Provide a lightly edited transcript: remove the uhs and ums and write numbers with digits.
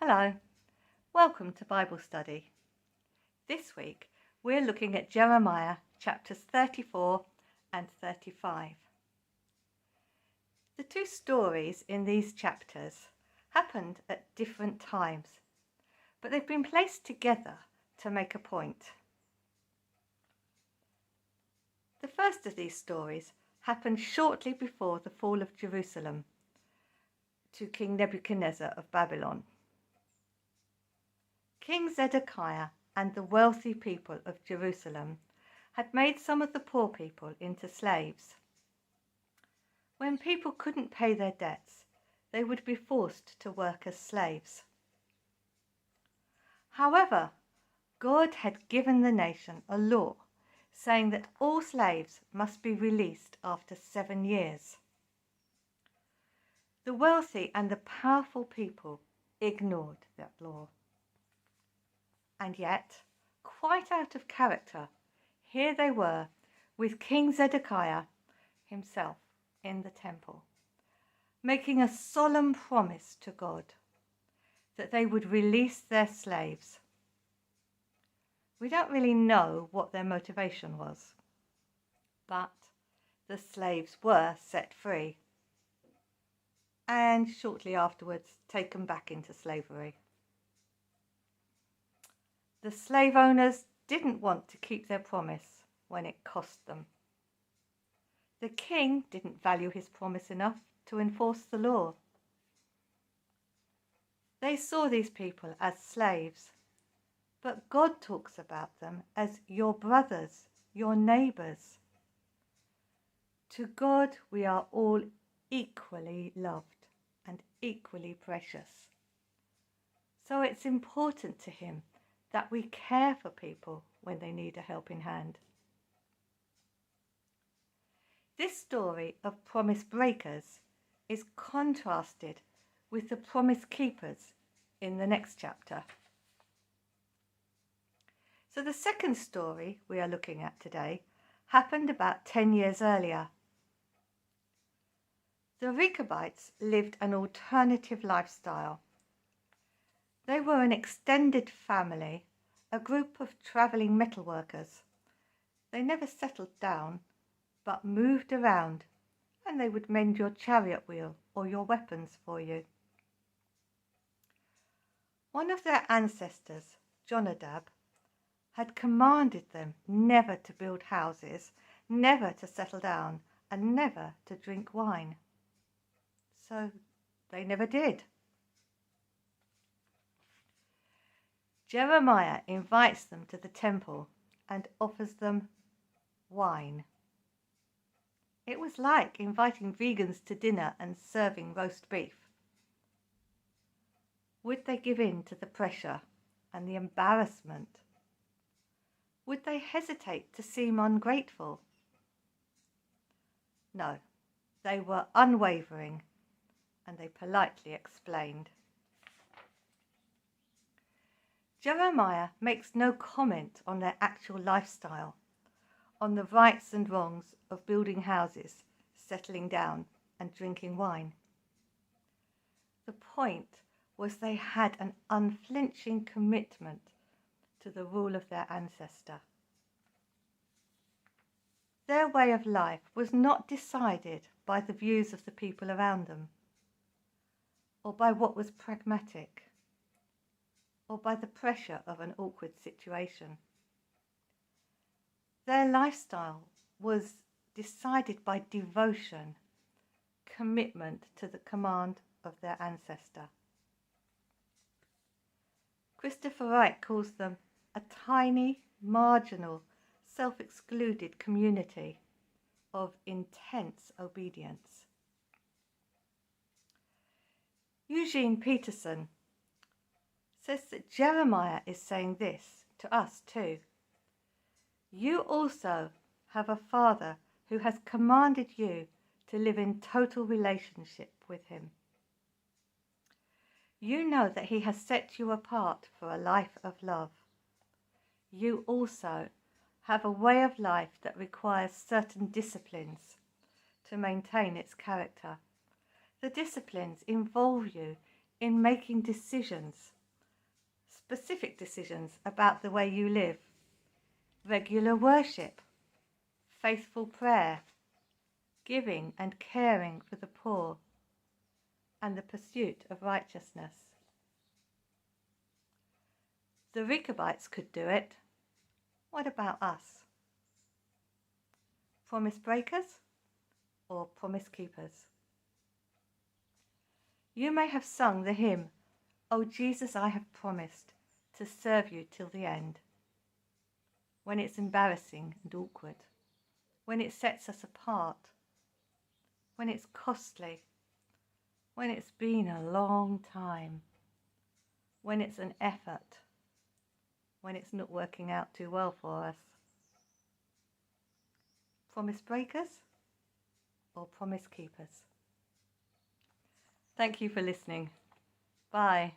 Hello, welcome to Bible Study. This week we're looking at Jeremiah chapters 34 and 35. The two stories in these chapters happened at different times, but they've been placed together to make a point. The first of these stories happened shortly before the fall of Jerusalem to King Nebuchadnezzar of Babylon. King Zedekiah and the wealthy people of Jerusalem had made some of the poor people into slaves. When people couldn't pay their debts, they would be forced to work as slaves. However, God had given the nation a law saying that all slaves must be released after 7 years. The wealthy and the powerful people ignored that law. And yet, quite out of character, here they were with King Zedekiah himself in the temple, making a solemn promise to God that they would release their slaves. We don't really know what their motivation was, but the slaves were set free and shortly afterwards taken back into slavery. The slave owners didn't want to keep their promise when it cost them. The king didn't value his promise enough to enforce the law. They saw these people as slaves, but God talks about them as your brothers, your neighbours. To God we are all equally loved and equally precious. So it's important to him that we care for people when they need a helping hand. This story of promise breakers is contrasted with the promise keepers in the next chapter. So the second story we are looking at today happened about 10 years earlier. The Rechabites lived an alternative lifestyle. They were an extended family, a group of travelling metalworkers. They never settled down, but moved around, and they would mend your chariot wheel or your weapons for you. One of their ancestors, Jonadab, had commanded them never to build houses, never to settle down, and never to drink wine. So they never did. Jeremiah invites them to the temple and offers them wine. It was like inviting vegans to dinner and serving roast beef. Would they give in to the pressure and the embarrassment? Would they hesitate to seem ungrateful? No, they were unwavering, and they politely explained. Jeremiah makes no comment on their actual lifestyle, on the rights and wrongs of building houses, settling down, and drinking wine. The point was they had an unflinching commitment to the rule of their ancestor. Their way of life was not decided by the views of the people around them, or by what was pragmatic, or by the pressure of an awkward situation. Their lifestyle was decided by devotion, commitment to the command of their ancestor. Christopher Wright calls them a tiny, marginal, self-excluded community of intense obedience. Eugene Peterson says that Jeremiah is saying this to us too. You also have a Father who has commanded you to live in total relationship with him. You know that he has set you apart for a life of love. You also have a way of life that requires certain disciplines to maintain its character. The disciplines involve you in making decisions, specific decisions about the way you live, regular worship, faithful prayer, giving and caring for the poor, and the pursuit of righteousness. The Rechabites could do it. What about us? Promise breakers or promise keepers? You may have sung the hymn, "O Jesus, I have promised to serve you till the end," when it's embarrassing and awkward, when it sets us apart, when it's costly, when it's been a long time, when it's an effort, when it's not working out too well for us. Promise breakers or promise keepers? Thank you for listening. Bye.